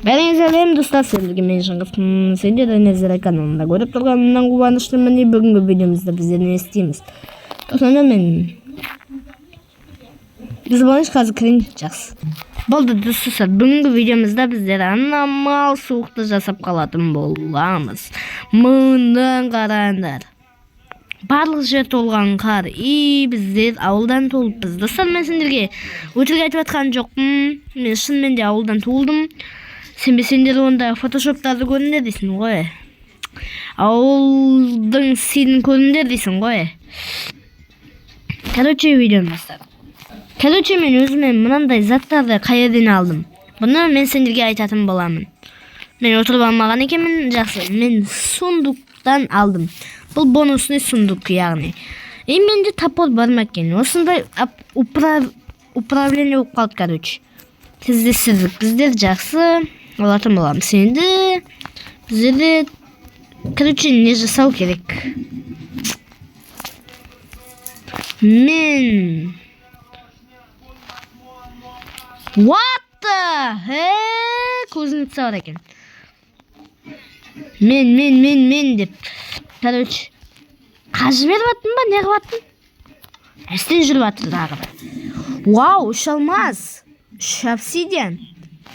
Beni izleyen dostlar, sevgili menşangıf. Sence de Nezire kanalında görüp durganımdan kuvvanışlıyım. Bugünkü videomuzda bizden ne isteyimiz? Sonra biz bunu kazı kırın yapacağız. Boldu dostlar, bugünkü videomuzda bizlere anlamal soğukta jasap kaladın bolamız. Mığından qaranlar. Bарлıq jet olған қар. Біздер ауылдан толыппыз. Достар, мен сендерге өтірік айтып жатқан жоқпын. Мен шынымен де ауылдан туылдым. Сенбесеңдер онда фотошоптарды көріңдер дейсің ғой. Ауылдың сенін көріңдер дейсің ғой. Короче, видеоны бастадым. Короче, мен өзіме мынандай заттарды қайерден алдым. Бұны мен сендерге айтатын боламын. Мен отырып алмаған екенмін, жақсы. Мен сундуктан алдым. Бұл бонусный сундук, яғни. Менде топор бар ма екен? Осындай управление болып қалды, короче. Тіздесіздік. Біздер жақсы олатын боламыз. Енді біздерде, короче, не жасау керек? Мен... What the? Көзін тұса бар екен. Мен деп. Короче, қажы беріп аттың ба, не қып аттың? Әстен жүріп аттыр дағы ба. Вау, 3 алмаз, 3 обсидиан,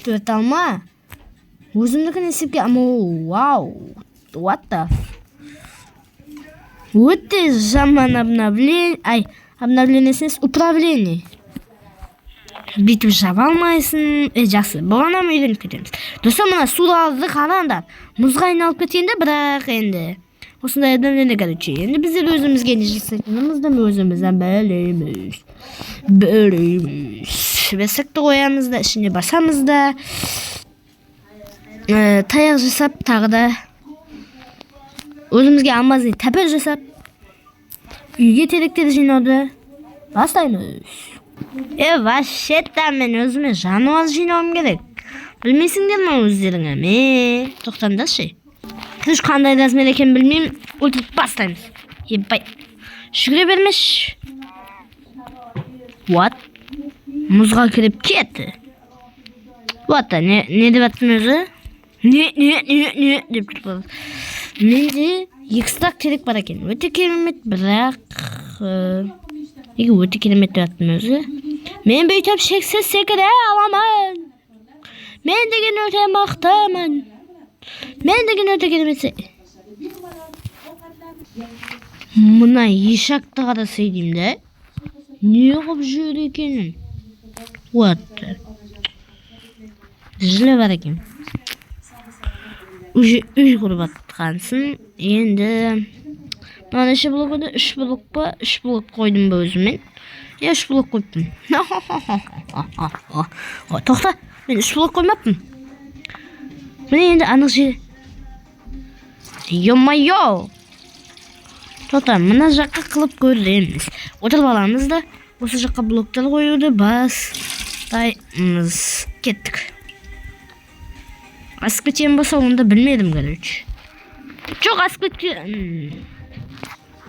4 алма. Өзімдікін есепке, вау, what the? Өте жаман обновлениесінес управление. Бүйтіп жаба алмайсың. Жақсы, бұғанам үйреніп кетеміз. Достар, мұна суларды қараңдар. Мұзға айналып кеткенде, бірақ енді осындай адамдерді короче. Енді біздер өзімізге не жасайтынымызды өзімізден бөлейміз. Бесікті қоямыз да, ішіне басамыз да. Таяқ жасап, тағы да өзімізге алмазын тәпел жасап, үйге теректер жинауды бастаймыз. Вообще-то мен өзіме жануар жинауым керек. Білмейсіңдер ма өздеріңе? Тоқтаңдаршы. Сіз қандай размер екен білмеймін, өлтіріп бастаймыз. Ебай, жүгіре бермеш. What? Мұзға кіріп кетті. What? Не деп аттым өзі? Не деп тұрды. Менде 2 стак терек бар екен. Өте керемет, бірақ... өте керемет деп аттым өзі. Мен бүйтіп шексіз секіре аламын. Мен деген өте мақтымын. Мен деген өте кереметсе. Мұна ешақты қарасы деймді. Не қып жүр екенін? What? Жылы бар екен. Үй құрып атқансын. Енді... Мына неше блок өді? 3 блок па? 3 блок қойдым ба өзімен? 3 блок қойыппын. Тоқта, мен 3 блок қоймаппын. Міне енді анық жер. Йо-майо! Тоқта, мына жаққа қылып көреміз. Отырып аламыз да, осы жаққа блоктар қоюды бастаймыз. Кеттік. Асып кеткен болса, онда білмедім, короче. Жоқ, асып кеткен.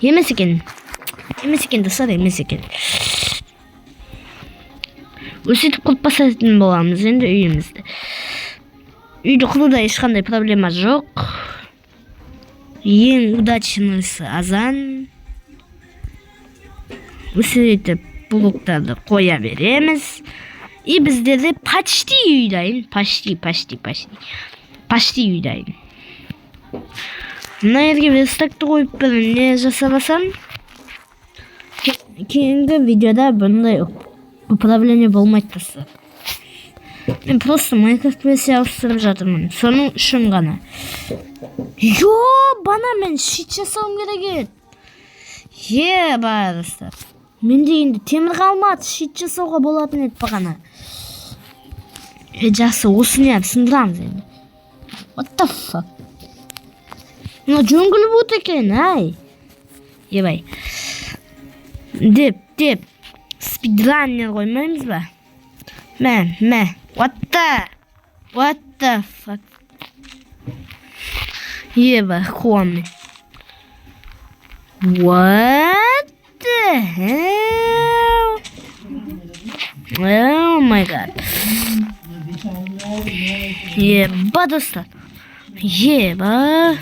Емес екен, достар, емес екен. Өсетіп қылып басатын боламыз енді үйімізді. Үйді құруда ешқандай проблема жоқ. Ең удачныйсы азан. Өсетіп блоктарды қоя береміз. И біздерде почти үй дайын. Почти үй дайын. Мына ерге верстакты қойып бір не жасабасам, кейінгі видеода бұндай управление болмайды достар. Мен просто Майнкрафт версия ауыстырып жатырмын. Соның үшін ғана. Бана мен шит жасауым керек еді. Бар достар. Мен дегенде темір қалмады, шит жасауға болатын еді бағана. Жақсы, осы не сындырамыз енді. What the fuck? Но джунгл бұт екен, ай. Ебай. Деп. Спидраннер қоймаймыз ба? Мә. What the fuck? Еба, қуамын. What the hell? Oh my god. Еба, достар. Еба.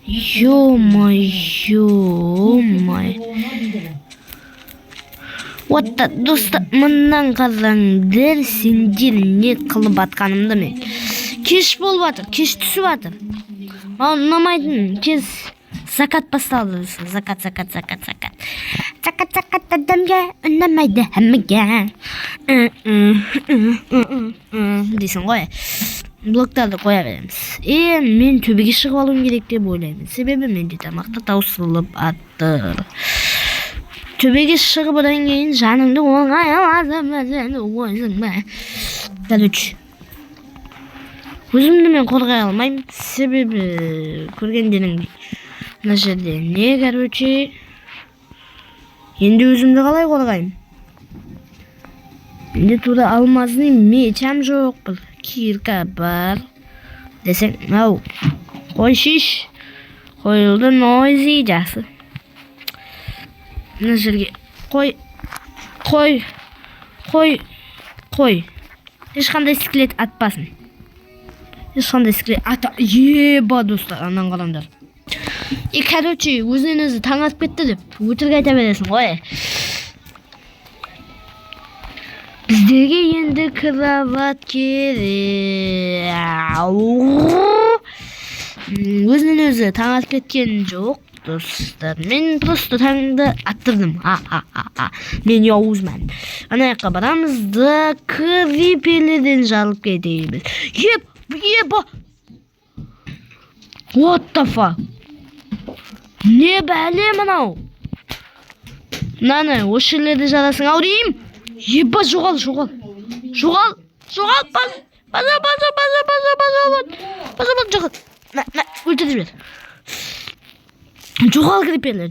Ё-моё. Отта, достар, мындан қараңдар, сендер не қылып атқанымды мен. Кеш болып жатыр, кеш түсіп жатыр. Маған ұнамайтын, кез закат басталды. Закат. Закат адамға ұнамайды әміге. Дейсің ғой. Блоктарды қоя береміз. Мен төбеге шығып алуым керек деп ойлаймын. Себебі менде тамақты таусылып атыр. Төбеге шығып одан кейін жаныңды оңай аласың ба? Короче, өзімді мен қорғай алмаймын. Себебі көргендерің мына жерде не, короче, енді өзімді қалай қорғаймын? Менде тура алмазный мечам жоқ, бір кирка бар. Десең, ау, қой шиш, қойылды нойзи жақсы. Мына жерге қой. Ешқандай скелет атпасын. Ешқандай скелет ата. Еба, достар, анан қараңдар. Короче, өзінен өзі таң атып кетті деп өтірік айта бересің ғой. Біздерге енді кроват керек. Өзінен өзі таң атып кеткен жоқ, достар. Мен просто таңды аттырдым. Мен яуызман. Ана жаққа барамыз да криперлерден жарылып кетейміз. Еба! What the fuck? Не бәле мынау? Мынаны осы жерлерде жарасың ау деймін. Еба, жоғал. Жоғал. Өлтіріп жібер. Жоғал криперлер.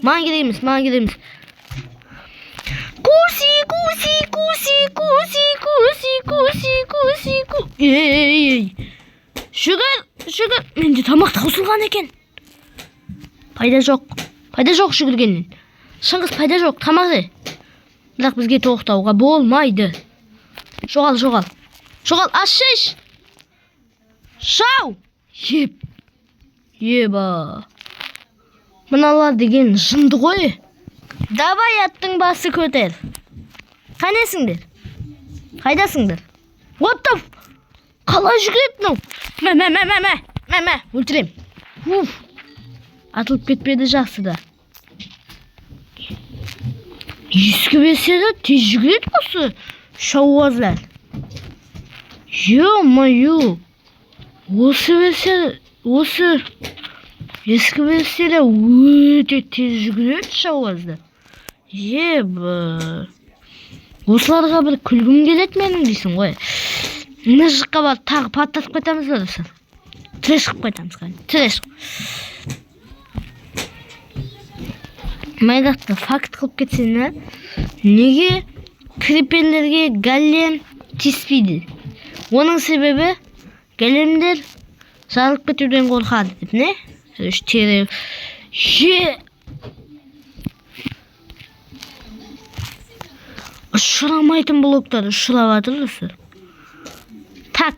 Маған керек емес. Куси. Ей. Жүгір. Менде тамақ таусылған екен. Пайда жоқ жүгіргеннен. Шыңғыс, пайда жоқ, тамақ же. Бірақ бізге тоқтауға болмайды. Жоғал. Ашиш. Шау. Еба. Мыналар деген жынды ғой. Давай аттың басы көтер. Қанесіңдер? Қайдасыңдыр? What the f... Қалай жүгіреді мынау? Мә. Өлтірем. Атылып кетпеді, жақсы да. Ескі беседі, тез жүгіреді осы шауазлар. Ё-моё. Осы ескі беседі өте тез жүгіреді шауазлар. Еба. Осыларға бір күлгім келеді менің дейсің ғой. Мына жаққа бар, тағы паттатып қайтамыз ба достар? Треш қып қайтамыз қай. Треш. Майдақты факт қылып кетсені, неге криперлерге голем тиіспейді? Оның себебі големдер жарылып кетуден қорқады деп, не? Тері. Ұшырамайтын блоктар ұшырап жатыр достар. Так,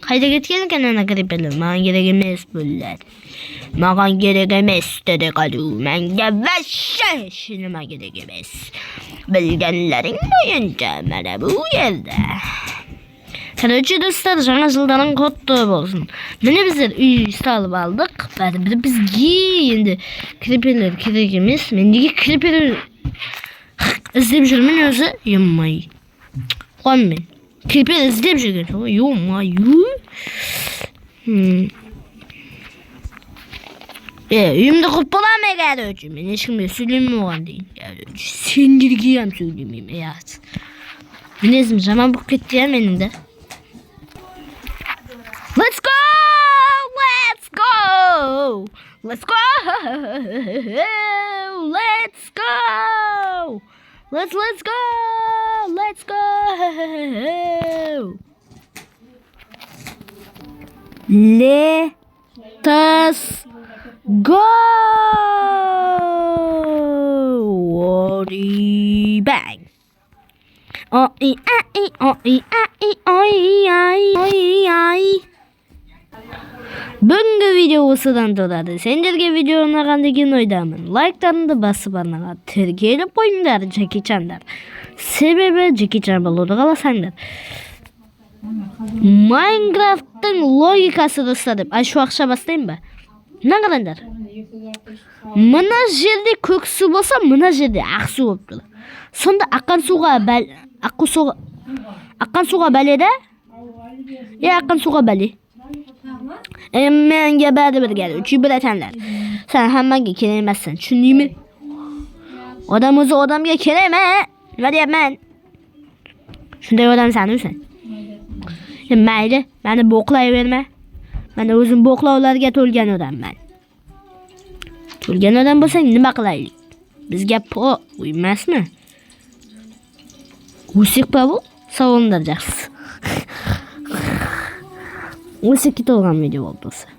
қайда кеткен екен ана криперлер? Маған керек емес бөлілер. Маған керек емес деді қалу. Мәнге вәші шыныма керек емес. Білгенлерің бойынша мәні бұл елді. Короче, достар, жаңа жылдарың құтты болсын. Міне біздер үй салып алдық. Бәрібір бізге енді криперлер керек емес. Мен неге криперлер іздеп жүрмін өзі? Емай. Қоймен. Крипер іздеп жүрген. Емай. Үйімді құрып бола ме кәрі? Мен ешкімге сөйлемей оған дейін. Сендерге ем сөйлемейм. Мінезім жаман болып кетті менің де. Let's go! Let us go! Bang! Oy ay oy ay oy ay. Бүгінгі видео осыдан тұрады. Сендерге видеоны қандеген ойдамын. Лайктарыңды басып арнаға тіркеліп қойыңдар, Джеки Чандар. Себебі Джеки Чан болуды қаласаңдар. Майнкрафттың логикасы достар деп. Шу ақша бастайын ба? Мына қараңдар. Мына жерде көк су болса, мына жерде ақ су болып тұр. Сонда аққан суға бәледі? Аққан суға бәле. Menga bari bir gel. Üçü bir etenler. Sen hemen kelemezsin. Çünkü mi? Adam o'zi odamga keleme. Nima deyapman? Shunday odam sanursan. Mayli, meni bo'qlayverma. Meni o'zim bo'qlovlarga to'lgan odamman. To'lgan odam bo'lsang nima qilaylik? Bizga po uymasmi? O'sik pa bu? Savundirjaqsiz. 12 to'lgan video bo'ldi.